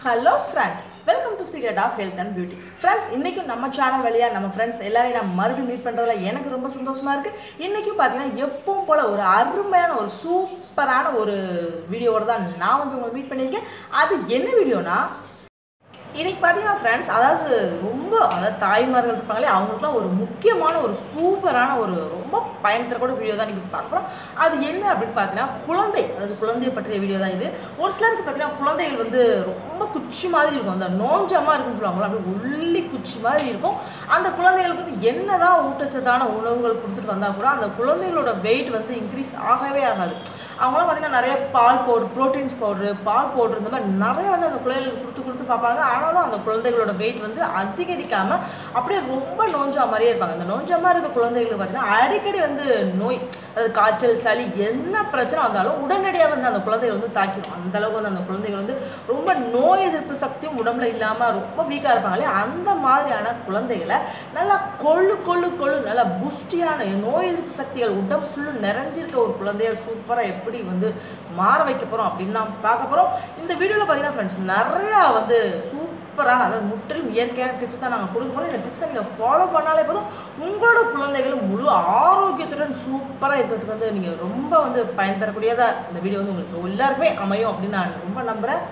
Hello friends, welcome to Secret of Health and Beauty. Friends, இன்னைக்கு நம்ம channel வழியா நம்ம फ्रेंड्स எல்லாரையும் நான் மறுபடியும் மீட் பண்றதுல எனக்கு ரொம்ப சந்தோஷமா இருக்கு. இன்னைக்கு பாத்தீங்கன்னா எப்பவும் போல ஒரு அருமையான ஒரு சூப்பரான ஒரு வீடியோவோட தான் நான் வந்து உங்களை மீட் பண்ணிருக்கேன். அது என்ன வீடியோனா இன்னைக்கு பாத்தீங்கன்னா फ्रेंड्स அதாவது தாய்மார்கள் இருப்பாங்களே அவங்களுக்குலாம் ஒரு முக்கியமான ஒரு சூப்பரான ஒரு ரொம்ப பயன் தரக்கூடிய வீடியோ தான் நீங்க பார்க்க போறோம். அது என்ன அப்படினு பார்த்தீங்கன்னா குழந்தை பற்றிய வீடியோ தான் இது. ஒரு சிலருக்கு பார்த்தீங்கன்னா குழந்தைகள் வந்து ரொம்ப குச்சி மாதிரி இருக்கும். அந்த நோஞ்சமா இருக்குன்னு சொல்லுவாங்க. அப்படியே உள்ளி குச்சி மாதிரி இருக்கும். அந்த குழந்தைகளுக்கு வந்து என்னதான் ஊட்டச்சத்தான உணவுகள் கொடுத்துட்டு வந்தா கூட அந்த குழந்தைகளோட வெயிட் வந்து இன்க்ரீஸ் ஆகவே ஆகாது. அவங்களாம் பார்த்தீங்கன்னா நிறைய பால் பவுடர், ப்ரோட்டீன்ஸ் பவுடர், பால் பவுடர் இந்த மாதிரி நிறைய வந்து அந்த குழந்தைகளுக்கு கொடுத்து பார்ப்பாங்க. ஆனாலும் அந்த குழந்தைகளோட வெயிட் வந்து அதிகரிக்காம அப்படியே ரொம்ப நோஞ்சா மாதிரியே இருப்பாங்க. அந்த நோஞ்சமா இருக்க குழந்தைகளுக்கு பார்த்தீங்கன்னா அடிக்கடி வந்து நோய், அது காய்ச்சல், சளி என்ன பிரச்சனை வந்தாலும் உடனடியாக வந்து அந்த குழந்தைகள் வந்து தாக்கிடும். அந்த அளவுக்கு வந்து அந்த குழந்தைகள் வந்து ரொம்ப நோய் எதிர்ப்பு சக்தியும் உடம்புல இல்லாமல் ரொம்ப வீக்காக இருப்பாங்களே அந்த மாதிரியான குழந்தைகளை நல்லா கொள்ளு நல்லா புஷ்டியான நோய் எதிர்ப்பு சக்திகள் உடம்பு ஃபுல்லும் நிறைஞ்சிருக்க ஒரு குழந்தைய சூப்பராக எப்படி வந்து மாற வைக்க போகிறோம் அப்படின்னு தான் பார்க்க போகிறோம். இந்த வீடியோவில் பார்த்தீங்கன்னா ஃப்ரெண்ட்ஸ் நிறையா வந்து சூப்பரான அதாவது முற்றிலும் இயற்கையான டிப்ஸ் தான் நாங்கள் கொடுக்க போகிறோம். இந்த டிப்ஸை நீங்கள் ஃபாலோ பண்ணாலே போதும் உங்களோட குழந்தைகளும் முழு ஆரோக்கியத்துடன் சூப்பராக இருக்கிறதுக்கு வந்து நீங்கள் ரொம்ப வந்து பயன் தரக்கூடியதாக இந்த வீடியோ வந்து உங்களுக்கு எல்லாருக்குமே அமையும் அப்படின்னு நான் ரொம்ப நம்புகிறேன்.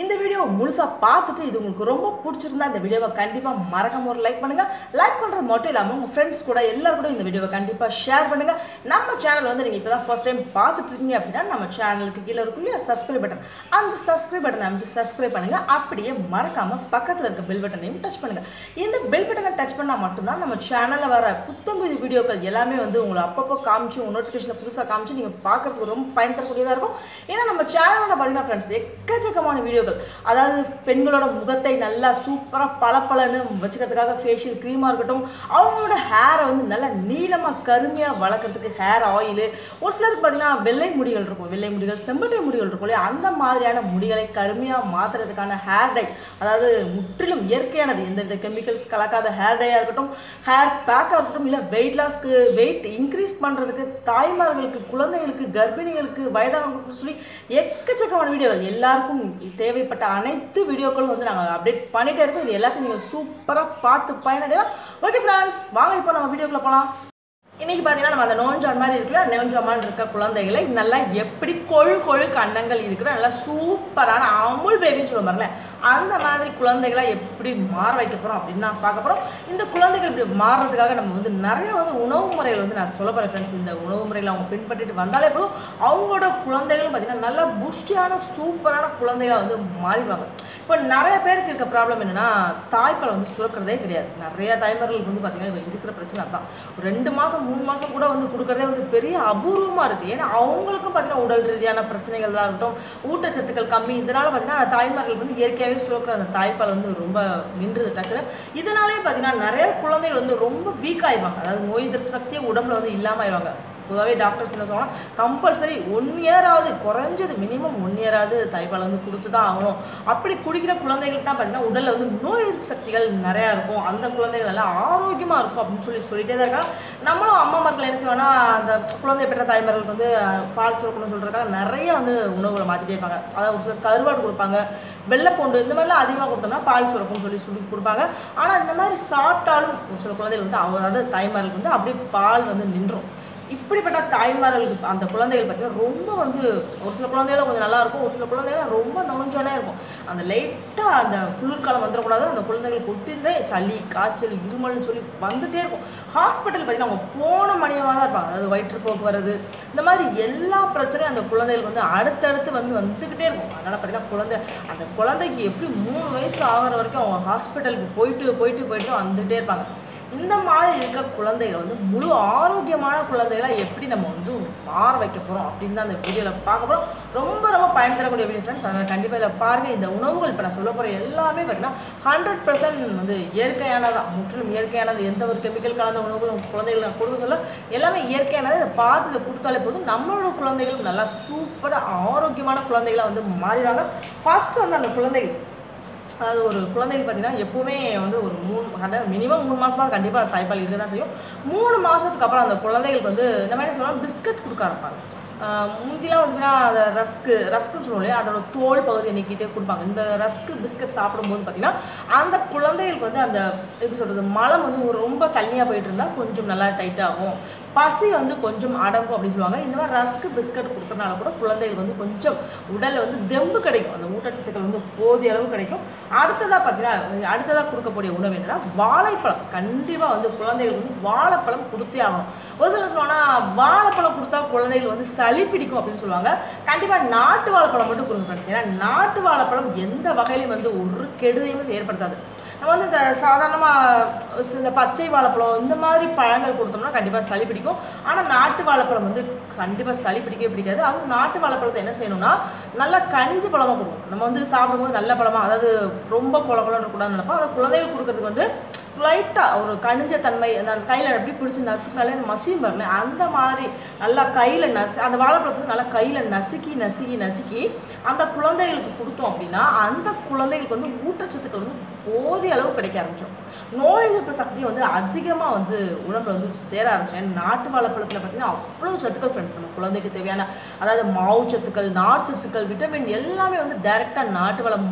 இந்த வீடியோ முழுசா பார்த்துட்டு இது உங்களுக்கு ரொம்ப பிடிச்சிருந்தா இந்த வீடியோவை கண்டிப்பாக மறக்காம ஒரு லைக் பண்ணுங்க. லைக் பண்ணுறது மட்டும் இல்லாமல் உங்கள் ஃப்ரெண்ட்ஸ் கூட எல்லாரும் கூட இந்த வீடியோவை கண்டிப்பாக ஷேர் பண்ணுங்க. நம்ம சேனல் வந்து நீங்கள் இப்போ தான் ஃபர்ஸ்ட் டைம் பார்த்துட்டு இருக்கீங்க அப்படின்னா நம்ம சேனலுக்கு கீழே இருக்குல்லையா சப்ஸ்கிரைப் பட்டன், அந்த சப்ஸ்கிரைப் பட்டனை அமைத்து சப்ஸ்கிரைப் பண்ணுங்க. அப்படியே மறக்காம பக்கத்தில் இருக்க பெல் பட்டனையும் டச் பண்ணுங்க. இந்த பெல் பட்டனை டச் பண்ணால் மட்டும்தான் நம்ம சேனலில் வர புத்தம்புது வீடியோக்கள் எல்லாமே வந்து உங்களை அப்பப்போ காமிச்சு உங்கள் நோட்டிஃபிகேஷனில் புதுசாக காமிச்சு நீங்கள் பார்க்கறதுக்கு ரொம்ப பயன் தரக்கூடியதாக இருக்கும். ஏன்னா நம்ம சேனலில் பார்த்தீங்கன்னா ஃப்ரெண்ட்ஸ் எக்கச்சக்கமான வீடியோ, அதாவது பெண்களோட முகத்தை நல்லா சூப்பராக பளபளன்னு வச்சுக்கிறதுக்காக ஃபேஷியல் க்ரீமாக இருக்கட்டும், அவங்களோட ஹேரை வந்து நல்லா நீளமாக கருமையாக வளர்க்குறதுக்கு ஹேர் ஆயிலு, ஒரு சிலருக்கு பார்த்தீங்கன்னா வெள்ளை முடிகள் இருக்கும், வெள்ளை முடிகள் செம்பட்டை முடிகள் இருக்கும் இல்லையா, அந்த மாதிரியான முடிகளை கருமையாக மாற்றுறதுக்கான ஹேர் டை, அதாவது முற்றிலும் இயற்கையானது எந்தவித கெமிக்கல்ஸ் கலக்காத ஹேர் டையாக இருக்கட்டும், ஹேர் பேக்காக இருக்கட்டும், இல்லை வெயிட் லாஸ்க்கு வெயிட் இன்க்ரீஸ் பண்ணுறதுக்கு, தாய்மார்களுக்கு, குழந்தைகளுக்கு, கர்ப்பிணிகளுக்கு, வயதானவர்களுக்கு சொல்லி எக்கச்சக்கமான வீடியோகள் எல்லாருக்கும் தேவைப்பட்ட அனைத்து வீடியோக்களும் வந்து நாங்கள் அப்டேட் பண்ணிட்டே இருக்கோம். இது எல்லாத்தையும் நீங்கள் சூப்பராக பார்த்து பயனடையலாம். ஓகே ஃப்ரெண்ட்ஸ், வாங்க இப்போ நம்ம வீடியோக்குள்ள போகலாம். இன்னைக்கு பார்த்தீங்கன்னா நம்ம அந்த நோஞ்சான் மாதிரி இருக்குல்ல, நோஞ்சாமான் இருக்க குழந்தைகளை நல்லா எப்படி கொழு கண்டங்கள் இருக்கிற நல்லா சூப்பரான அமுல் பேபின்னு சொல்லுவாங்கல்ல அந்த மாதிரி குழந்தைகளை எப்படி மாற வைக்க போகிறோம் அப்படின்னு தான் பார்க்க போகிறோம். இந்த குழந்தைகள் இப்படி மாறுறதுக்காக நம்ம வந்து நிறைய வந்து உணவு முறைகள் வந்து நான் சொல்ல போகிறேன் ஃப்ரெண்ட்ஸ். இந்த உணவு முறைகளை அவங்க பின்பற்றிட்டு வந்தாலே போதும் அவங்களோட குழந்தைகளும் பார்த்தீங்கன்னா நல்லா புஷ்டியான சூப்பரான குழந்தைகளாக வந்து மாறிடுவாங்க. இப்போ நிறைய பேருக்கு இருக்க ப்ராப்ளம் என்னென்னா தாய்ப்பால் வந்து சுரக்கிறதே கிடையாது. நிறைய தாய்மார்களுக்கு வந்து பார்த்தீங்கன்னா இருக்கிற பிரச்சனை தான். 2 மாதம் 3 மாதம் கூட வந்து கொடுக்குறதே வந்து பெரிய அபூர்வமாக இருக்குது. ஏன்னா அவங்களுக்கும் பார்த்தீங்கன்னா உடல் ரீதியான பிரச்சனைகள்லாம் இருக்கட்டும், ஊட்டச்சத்துக்கள் கம்மி, இதனால் பார்த்தீங்கன்னா தாய்மார்களுக்கு வந்து இயற்கையாகவே சுரக்கிற அந்த தாய்ப்பால் வந்து ரொம்ப நின்றுது டக்குன்னு. இதனாலே பார்த்தீங்கன்னா நிறைய குழந்தைகள் வந்து ரொம்ப வீக் ஆயிடுவாங்க. அதாவது நோய் எதிர்ப்பு சக்தியே உடம்புல வந்து இல்லாமல் ஆயிடுவாங்க. பொதுவாகவே டாக்டர்ஸ் என்ன சொல்லுவாங்கன்னா கம்பல்சரி 1 இயராவது குறைஞ்சது மினிமம் 1 இயராவது தாய்ப்பால் வந்து கொடுத்து தான் ஆகணும். அப்படி குடிக்கிற குழந்தைகளுக்கு தான் பார்த்தீங்கன்னா உடலில் வந்து நோய் எதிர்ப்பு சக்திகள் நிறையா இருக்கும், அந்த குழந்தைகள் எல்லாம் ஆரோக்கியமாக இருக்கும் அப்படின்னு சொல்லிட்டே தான் இருக்காங்க. நம்மளும் அம்மாமார்கள் என்ன செய்வோம்னா அந்த குழந்தை பெற்ற தாய்மார்களுக்கு வந்து பால் சுரக்கணும்னு சொல்கிறதுக்காக நிறைய வந்து உணவுகளை மாற்றிட்டே இருப்பாங்க. அதாவது ஒரு சில கருவாடு கொடுப்பாங்க, வெள்ளைப்பூண்டு இந்த மாதிரிலாம் அதிகமாக கொடுத்தோம்னா பால் சுரக்கும்னு சொல்லி கொடுப்பாங்க. ஆனால் இந்த மாதிரி சாப்பிட்டாலும் ஒரு சில குழந்தைகள் வந்து அதாவது தாய்மார்களுக்கு வந்து அப்படியே பால் வந்து நின்றும். இப்படிப்பட்ட தாய்மார்களுக்கு அந்த குழந்தைகள் பார்த்தீங்கன்னா ரொம்ப வந்து ஒரு சில குழந்தைகளும் கொஞ்சம் நல்லா இருக்கும், ஒரு சில குழந்தைகள் ரொம்ப நோஞ்சானே இருக்கும். அந்த லைட்டாக அந்த குளிர்காலம் வந்துடக்கூடாது, அந்த குழந்தைகள் கொட்டிருந்தே சளி, காய்ச்சல், இருமல்னு சொல்லி வந்துட்டே இருக்கும். ஹாஸ்பிட்டல் பார்த்தீங்கன்னா அவங்க போன மணியமாக தான் இருப்பாங்க. அதாவது வயிற்றுப்போக்கு வருது, இந்த மாதிரி எல்லா பிரச்சனையும் அந்த குழந்தைகளுக்கு வந்து அடுத்தடுத்து வந்துக்கிட்டே இருக்கும். அதனால் பார்த்தீங்கன்னா அந்த குழந்தைக்கு எப்படி 3 வயசு ஆகிற வரைக்கும் அவங்க ஹாஸ்பிட்டலுக்கு போயிட்டு வந்துகிட்டே இருப்பாங்க. இந்த மாதிரி இருக்க குழந்தைகள் வந்து முழு ஆரோக்கியமான குழந்தைகளை எப்படி நம்ம வந்து மாற வைக்க போகிறோம் அப்படின்னு தான் அந்த வீடியோவில் பார்க்க போகிறோம். ரொம்ப பயன் தரக்கூடிய வீடியோ ஃப்ரெண்ட்ஸ். அதனால் கண்டிப்பாக இதில் பாருங்கள். இந்த உணவுகள் இப்போ நான் சொல்ல போகிற எல்லாமே பார்த்தீங்கன்னா 100% வந்து இயற்கையானதான், முற்றிலும் இயற்கையானது. எந்த ஒரு கெமிக்கல் கலந்த உணவுகளும் குழந்தைகள் கொடுக்க சொல்ல எல்லாமே இயற்கையானது. இதை பார்த்து இதை கொடுத்தாலே போதும் நம்மளோட குழந்தைகளும் நல்லா சூப்பராக ஆரோக்கியமான குழந்தைகளாக வந்து மாறிடுவாங்க. ஃபர்ஸ்ட் வந்து அந்த குழந்தைகள் அதாவது ஒரு குழந்தைகள் பார்த்தீங்கன்னா எப்போவுமே வந்து ஒரு மினிமம் 3 மாதமாக கண்டிப்பாக தாய்ப்பால் இருக்க தான் செய்யும். 3 மாதத்துக்கு அப்புறம் அந்த குழந்தைகளுக்கு வந்து நம்ம என்ன சொல்லுவோம் பிஸ்கட் கொடுக்க ஆரம்பிப்பாங்க. முந்திலாம் வந்துன்னா அந்த ரஸ்க்குன்னு சொல்லுவோம் இல்லையா, அதோட தோல் பகுதியை நீக்கிட்டே கொடுப்பாங்க. இந்த ரஸ்க்கு பிஸ்கட் சாப்பிடும்போது பார்த்தீங்கன்னா அந்த குழந்தைகளுக்கு வந்து அந்த எப்படி சொல்கிறது, மலம் வந்து ரொம்ப தண்ணியாக போயிட்டு இருந்தால் கொஞ்சம் நல்லா டைட்டாகும், பசி வந்து கொஞ்சம் அடங்கும் அப்படின்னு சொல்லுவாங்க. இந்த மாதிரி ரஸ்க்கு பிஸ்கட் கொடுக்கறனால கூட குழந்தைகளுக்கு வந்து கொஞ்சம் உடலில் வந்து தெம்பு கிடைக்கும், அந்த ஊட்டச்சத்துக்கள் வந்து போதிய அளவு கிடைக்கும். அடுத்ததாக கொடுக்கக்கூடிய உணவு என்னன்னா வாழைப்பழம். கண்டிப்பாக வந்து குழந்தைகளுக்கு வந்து வாழைப்பழம் கொடுத்தே ஆகணும். ஒரு சிலர் சொல்லுவாங்கன்னா வாழைப்பழம் கொடுத்தா குழந்தைகள் வந்து சளி பிடிக்கும் அப்படின்னு சொல்லுவாங்க. கண்டிப்பாக நாட்டு வாழைப்பழம் மட்டும் கொடுங்க ஃப்ரெண்ட்ஸ். ஏன்னா நாட்டு வாழைப்பழம் எந்த வகையிலையும் வந்து ஒரு கெடுதையும் ஏற்படுத்தாது. நம்ம வந்து இந்த சாதாரணமாக இந்த பச்சை வாழைப்பழம் இந்த மாதிரி பழங்கள் கொடுத்தோம்னா கண்டிப்பாக சளி பிடிக்கும். ஆனால் நாட்டு வாழைப்பழம் வந்து கண்டிப்பாக சளி பிடிக்கவே பிடிக்காது. அதுவும் நாட்டு வாழைப்பழத்தை என்ன செய்யணும்னா நல்லா கனிஞ்ச பழமாக கொடுக்கணும். நம்ம வந்து சாப்பிடும்போது நல்ல பழமாக, அதாவது ரொம்ப குழக்குழன்னு இருக்கக்கூடாதுன்னு நினைப்போம். அந்த குழந்தைகள் கொடுக்கறதுக்கு வந்து லைட்டாக ஒரு கனிஞ்ச தன்மை, அந்த கையில் எப்படி பிடிச்சி நசுக்கினாலே மசியும் பாருங்க, அந்த மாதிரி நல்லா கையில் அந்த வாழைப்பழத்துக்கு நல்லா கையில் நசுக்கி அந்த குழந்தைகளுக்கு கொடுத்தோம் அப்படின்னா அந்த குழந்தைகளுக்கு வந்து ஊட்டச்சத்துக்கள் வந்து போதிய அளவு கிடைக்க ஆரம்பிச்சோம். நோய் எதிர்ப்பு சக்தி வந்து அதிகமாக வந்து உடம்புல வந்து சேர ஆரம்பிச்சோம். ஏன்னா நாட்டு வாழைப்பழத்தில் பார்த்தீங்கன்னா அவ்வளோ சத்துக்கள் ஃப்ரெண்ட்ஸ். நம்ம குழந்தைக்கு தேவையான அதாவது மாவு சத்துக்கள், நார் சத்துக்கள், விட்டமின் எல்லாமே வந்து டைரெக்டாக நாட்டு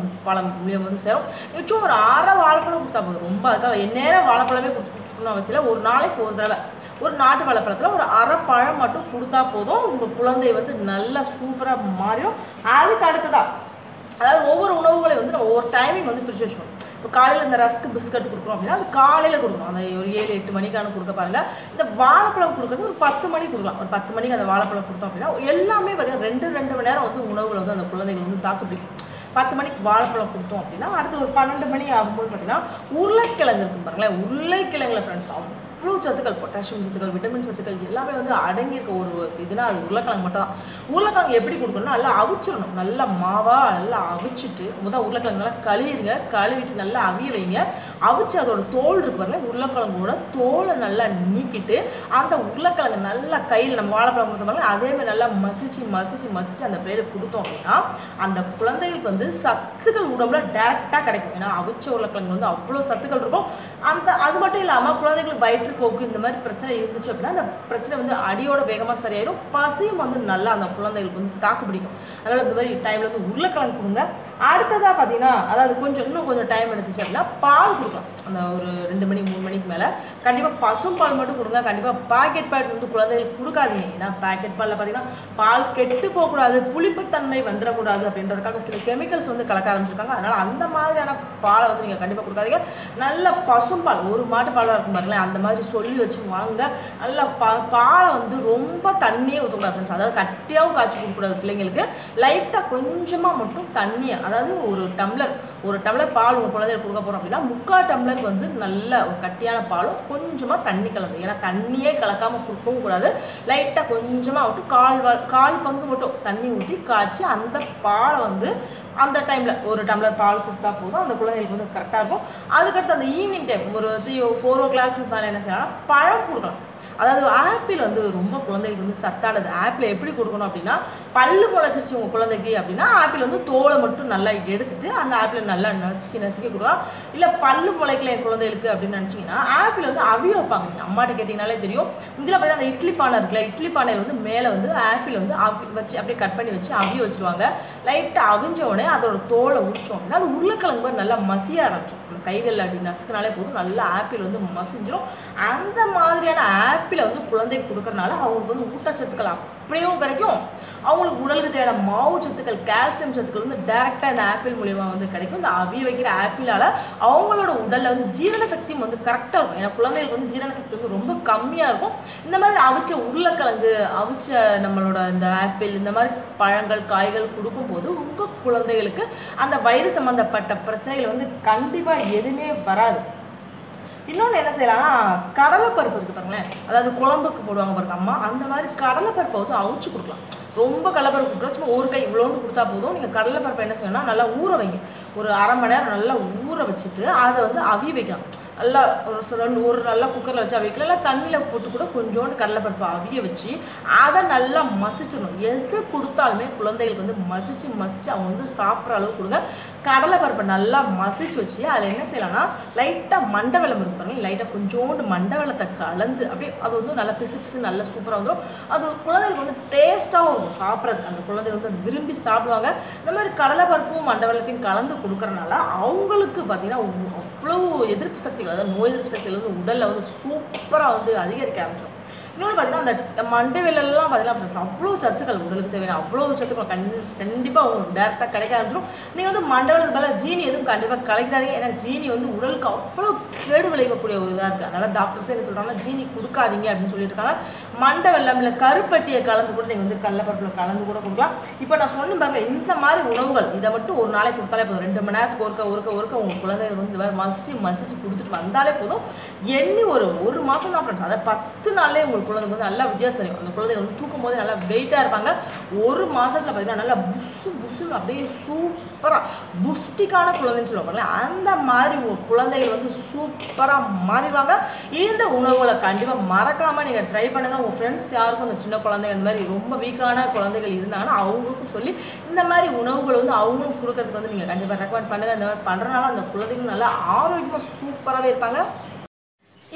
பழம் மூலியம் வந்து சேரும். நிச்சயம் ஒரு அரை வாழைப்பழம் கொடுத்தா போதும். ரொம்ப அதுக்காக எந்நேரம் வாழைப்பழமே கொடுத்துக்கணும் அவசியம் இல்லை. ஒரு நாளைக்கு ஒரு தடவை ஒரு நாட்டு வாழைப்பழத்தில் ஒரு அரை பழம் மட்டும் கொடுத்தா போதும். உங்கள் குழந்தை வந்து நல்லா சூப்பராக மாறிடும். அதுக்கு அடுத்ததாக அதாவது ஒவ்வொரு உணவுகளையும் வந்து நம்ம ஒவ்வொரு டைமிங் வந்து பிரித்து வச்சுக்கணும். இப்போ காலையில் இந்த ரஸ்க்கு பிஸ்கட் கொடுக்குறோம் அப்படின்னா அது காலையில் கொடுக்கணும். அந்த ஒரு 7-8 மணிக்கான கொடுக்க பாருங்கள். இந்த வாழைப்பழம் கொடுக்குறது ஒரு 10 மணிக்கு கொடுக்கலாம். ஒரு 10 மணிக்கு அந்த வாழைப்பழம் கொடுத்தோம் அப்படின்னா எல்லாமே பார்த்தீங்கன்னா 2 மணி நேரம் வந்து உணவுகளை வந்து அந்த குழந்தைகள் வந்து தாக்குப்பிடிக்கும். 10 மணிக்கு வாழைப்பழம் கொடுத்தோம் அப்படின்னா அடுத்து ஒரு 12 மணி ஆகும்போது பார்த்தீங்கன்னா உருளைக்கிழங்கு இருக்கும் பாருங்களேன். உருளைக்கிழங்குல ஃப்ரெண்ட்ஸ் அவ்வளோ சத்துக்கள், பொட்டாசியம் சத்துக்கள், விட்டமின் சத்துக்கள் எல்லாமே வந்து அடங்கியிருக்க ஒரு இதுனா அது உருளைக்கிழங்கு மட்டும் தான். உருளைக்கிழங்கு எப்படி கொடுக்கணும்னா நல்லா அவிச்சிடணும். நல்லா மாவாக நல்லா அவிச்சிட்டு உருளைக்கிழங்கு நல்லா கழுவிட்டு நல்லா அவிய வைங்க. அவிச்சு அதோட தோல் இருக்கு பாருங்க, உருளைக்கிழங்கோட தோலை நல்லா நீக்கிட்டு அந்த உருளைக்கிழங்கு நல்லா கையில் நம்ம வாழைப்பழம் கொடுத்த பாருங்க அதேமாதிரி நல்லா மசிச்சு அந்த பிளேட் கொடுத்தோம் அப்படின்னா அந்த குழந்தைகளுக்கு வந்து சத்துக்கள் உடம்புல டைரெக்டாக கிடைக்கும். ஏன்னா அவிச்ச உருளைக்கிழங்கு வந்து அவ்வளோ சத்துக்கள் இருக்கும். அது மட்டும் இல்லாமல் குழந்தைகளுக்கு வயிற்றுப்போக்கு இந்த மாதிரி பிரச்சனை இருந்துச்சு அப்படின்னா அந்த பிரச்சனை வந்து அடியோட வேகமாக சரியாயிடும். பசியும் வந்து நல்லா அந்த குழந்தைகளுக்கு வந்து தாக்கு பிடிக்கும். அதனால் இந்த மாதிரி டைமில் வந்து உருளைக்கிழங்கு கொடுங்க. அடுத்ததாக பார்த்தீங்கன்னா அதாவது இன்னும் கொஞ்சம் டைம் எடுத்துச்சு அப்படின்னா பால் கொடுக்கலாம். அந்த ஒரு 2 மணி 3 மணிக்கு மேலே கண்டிப்பாக பசும் பால் மட்டும் கொடுங்க. கண்டிப்பாக பாக்கெட் பால் வந்து குழந்தைகளுக்கு கொடுக்காதீங்க. ஏன்னா பாக்கெட் பாலில் பார்த்தீங்கன்னா பால் கெட்டு போகக்கூடாது, புளிப்புத்தன்மை வந்துடக்கூடாது அப்படின்றதுக்காக சில கெமிக்கல்ஸ் வந்து கலக்க ஆரம்பிச்சிருக்காங்க. அதனால் அந்த மாதிரியான பாலை வந்து நீங்கள் கண்டிப்பாக கொடுக்காதீங்க. நல்ல பசும் பால், ஒரு மாட்டு பாலாக இருக்கும் பாருங்களேன், அந்த மாதிரி சொல்லி வச்சு வாங்க. நல்லா பாலை வந்து ரொம்ப தண்ணியே ஊற்றக்கூடாது ஃப்ரெண்ட்ஸ். அதாவது கட்டியாகவும் காய்ச்சி கொடுக்கக்கூடாது பிள்ளைங்களுக்கு. லைட்டாக கொஞ்சமாக மட்டும் தண்ணியை, அதாவது ஒரு டம்ளர் பால் உங்கள் குழந்தைகளுக்கு கொடுக்க போகிறோம் அப்படின்னா 3/4 டம்ளருக்கு வந்து நல்ல ஒரு கட்டியான பாலும் கொஞ்சமாக தண்ணி கலந்து, ஏன்னா தண்ணியே கலக்காமல் கொடுக்கவும் கூடாது. லைட்டாக கொஞ்சமாக மட்டும் கால் பங்கு மட்டும் தண்ணி ஊற்றி காய்ச்சி அந்த பாலை வந்து அந்த டைமில் ஒரு டம்ளர் பால் கொடுத்தா போதும். அந்த குழந்தைகளுக்கு வந்து கரெக்டாக இருக்கும். அதுக்கடுத்து அந்த ஈவினிங் டைம் ஒரு 4 o'clock மேலே என்ன செய்யலாம், பழம் கொடுக்கலாம். அதாவது ஆப்பிள் வந்து ரொம்ப குழந்தைகளுக்கு வந்து சத்தானது. ஆப்பிள் எப்படி கொடுக்கணும் அப்படின்னா பல்லு முளைச்சிருச்சு உங்கள் குழந்தைக்கு அப்படின்னா ஆப்பிள் வந்து தோலை மட்டும் நல்லா எடுத்துட்டு அந்த ஆப்பிளை நல்லா நசுக்கி கொடுக்கலாம். இல்லை பல்லு முளைக்கல என் குழந்தைகளுக்கு அப்படின்னு நினச்சிங்கன்னா ஆப்பிள் வந்து அவிய வைப்பாங்க. நீங்கள் அம்மாட்ட கேட்டிங்கனாலே தெரியும். இதில் பார்த்தீங்கன்னா அந்த இட்லி பானை இருக்குல்ல, இட்லி பானையில் வந்து மேலே வந்து ஆப்பிள் வந்து வச்சு அப்படியே கட் பண்ணி வச்சு அவிய வச்சுருவாங்க. லைட்டாக அவிஞ்ச உடனே அதோட தோலை உரிச்சோம் அப்படின்னா அது உருளைக்கிழங்கு மாதிரி நல்லா மசிய ஆரம்பிச்சோம். கைகள் அப்படி நசுக்கினாலே போதும், நல்லா ஆப்பிள் வந்து மசிஞ்சிடும். அந்த மாதிரியான ஆப்பிளை வந்து குழந்தைக்கு கொடுக்கறனால அவங்களுக்கு வந்து ஊட்டச்சத்துக்கள் அப்படியும் கிடைக்கும். அவங்களுக்கு உடலுக்கு தேவையான மாவு சத்துக்கள், கால்சியம் சத்துக்கள் வந்து டைரெக்டாக இந்த ஆப்பிள் மூலியமாக வந்து கிடைக்கும். இந்த அவிய வைக்கிற ஆப்பிளால் அவங்களோட உடலில் வந்து ஜீரண சக்தியும் வந்து கரெக்டாக இருக்கும். ஏன்னா குழந்தைகளுக்கு வந்து ஜீரண சக்தி வந்து ரொம்ப கம்மியாக இருக்கும். இந்த மாதிரி அவிச்ச உருளைக்கிழங்கு, அவிச்ச நம்மளோட இந்த ஆப்பிள், இந்த மாதிரி பழங்கள், காய்கள் கொடுக்கும்போது உங்கள் குழந்தைகளுக்கு அந்த வயிறு சம்மந்தப்பட்ட பிரச்சனைகள் வந்து கண்டிப்பாக எதுவுமே வராது. இன்னொன்று என்ன செய்யலாம்னா கடலைப்பருப்பு இருக்குது பாருங்களேன், அதாவது குழம்புக்கு போடுவாங்க பாருங்க அம்மா, அந்த மாதிரி கடலைப்பருப்பை வந்து அவிச்சு கொடுக்கலாம். ரொம்ப கடலைப்பருப்பு கொடுக்குறோம், சும்மா ஒரு கை இவ்வளோண்டு கொடுத்தா போதும். நீங்கள் கடலைப்பருப்பை என்ன செய்யணும்னா நல்லா ஊற வைங்க. ஒரு 1/2 மணி நேரம் நல்லா ஊற வச்சுட்டு அதை வந்து அவிய வைக்கலாம். நல்லா ஒரு நல்லா குக்கரில் வச்சு அவிக்கல, இல்லை தண்ணியில் போட்டு கூட கொஞ்சோண்டு கடலைப்பருப்பு அவிய வச்சு அதை நல்லா மசிச்சிடணும். எது கொடுத்தாலுமே குழந்தைகளுக்கு வந்து மசிச்சு அவங்க வந்து சாப்பிட்ற அளவு கொடுங்க. கடலைப்பருப்பை நல்லா மசிச்சு வச்சு அதில் என்ன செய்யலாம்னா லைட்டாக மண்டை வெல்லம் இருப்பாங்க, லைட்டாக கொஞ்சோண்டு மண்டை வெல்லத்தை கலந்து அப்படியே அது வந்து நல்லா பிசு நல்லா சூப்பராக வந்துடும். அது குழந்தைகளுக்கு வந்து டேஸ்ட்டாகவும் இருக்கும் சாப்பிட்றதுக்கு. அந்த குழந்தைகள் வந்து அது விரும்பி சாப்பிடுவாங்க. இந்த மாதிரி கடலைப்பருப்பும் மண்டை வெல்லத்தையும் கலந்து கொடுக்குறனால அவங்களுக்கு பார்த்தீங்கன்னா அவ்வளோ எதிர்ப்பு சக்திகள், அதாவது நோய் எதிர்ப்பு சக்திகள் வந்து உடலில் வந்து சூப்பராக வந்து அதிகரிக்க ஆரம்பிச்சோம். இன்னொன்று பார்த்தீங்கன்னா அந்த மண்டை வெல்லெல்லாம் பார்த்தீங்கன்னா அவ்வளோ சத்துக்கள் உடலுக்கு தேவையான அவ்வளோ சத்துக்கள் கண்டிப்பாக உங்களுக்கு டேரெக்டாக கிடைக்க ஆரம்பிச்சிடும். நீங்கள் வந்து மண்டை வெல்லத்துக்கு பதிலாக ஜீனி எதுவும் கண்டிப்பாக கலைக்காதீங்க. ஏன்னா ஜீனி வந்து உடலுக்கு அவ்வளோ கேடு விளைவிக்கக்கூடிய ஒரு இதாக இருக்குது. அதனால் டாக்டர்ஸே என்ன சொல்கிறாங்கன்னா ஜீனி கொடுக்காதீங்க அப்படின்னு சொல்லிட்டு இருக்காங்க. மண்டை வெல்லம் இல்லை கருப்பட்டியை கலந்து கூட நீங்கள் வந்து கடலைப்பருப்பில் கலந்து கூட கொடுக்கலாம். இப்போ நான் சொன்ன பாருங்க, இந்த மாதிரி உணவுகள் இதை மட்டும் ஒரு நாளைக்கு கொடுத்தாலே போதும். 2 மணி நேரத்துக்கு ஒருக்க உங்கள் குழந்தைகள் வந்து இந்த மாதிரி மசிச்சு கொடுத்துட்டு வந்தாலே போதும். எண்ணி ஒரு மாதம் தான் ஃப்ரெண்ட்ஸ், அதை 10 நாள்லேயே உங்களுக்கு குழந்தைங்க வந்து நல்லா வித்தியாசம் தெரியும். அந்த குழந்தைங்க வந்து தூக்கும் போது நல்லா வெயிட்டாக இருப்பாங்க. ஒரு மாதத்தில் பார்த்தீங்கன்னா நல்லா புஷ்ஷுன்னு அப்படியே சூப்பராக புஷ்டிக்கான குழந்தைன்னு சொல்லுவாங்க. அந்த மாதிரி குழந்தைகள் வந்து சூப்பராக மாறிடுவாங்க. இந்த உணவுகளை கண்டிப்பாக மறக்காமல் நீங்கள் ட்ரை பண்ணுங்கள். உங்கள் ஃப்ரெண்ட்ஸ் யாருக்கும் இந்த சின்ன குழந்தைங்க இந்த மாதிரி ரொம்ப வீக்கான குழந்தைகள் இருந்தாங்கன்னா அவங்களுக்கும் சொல்லி இந்த மாதிரி உணவுகள் வந்து அவங்களும் கொடுக்கறதுக்கு வந்து நீங்கள் கண்டிப்பாக ரெக்கமெண்ட் பண்ணுங்கள். இந்த மாதிரி பண்ணுறதுனால அந்த குழந்தைங்களும் நல்லா ஆரோக்கியமாக சூப்பராகவே இருப்பாங்க.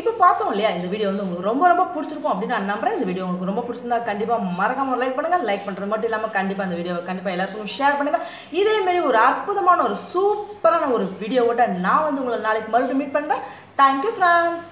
இப்போ பார்த்தோம் இல்லையா, இந்த வீடியோ வந்து உங்களுக்கு ரொம்ப பிடிச்சிருக்கும் அப்படின்னு நான் நம்புறேன். இந்த வீடியோ உங்களுக்கு ரொம்ப பிடிச்சிருந்தா கண்டிப்பாக மறக்காம லைக் பண்ணுங்கள். லைக் பண்ணுறது மட்டும் இல்லாமல் கண்டிப்பாக இந்த வீடியோவை கண்டிப்பாக எல்லாருக்கும் ஷேர் பண்ணுங்கள். இதேமாரி ஒரு அற்புதமான ஒரு சூப்பரான ஒரு வீடியோவோட நான் வந்து உங்களை நாளைக்கு மறுபடியும் மீட் பண்ணுறேன். Thank you friends.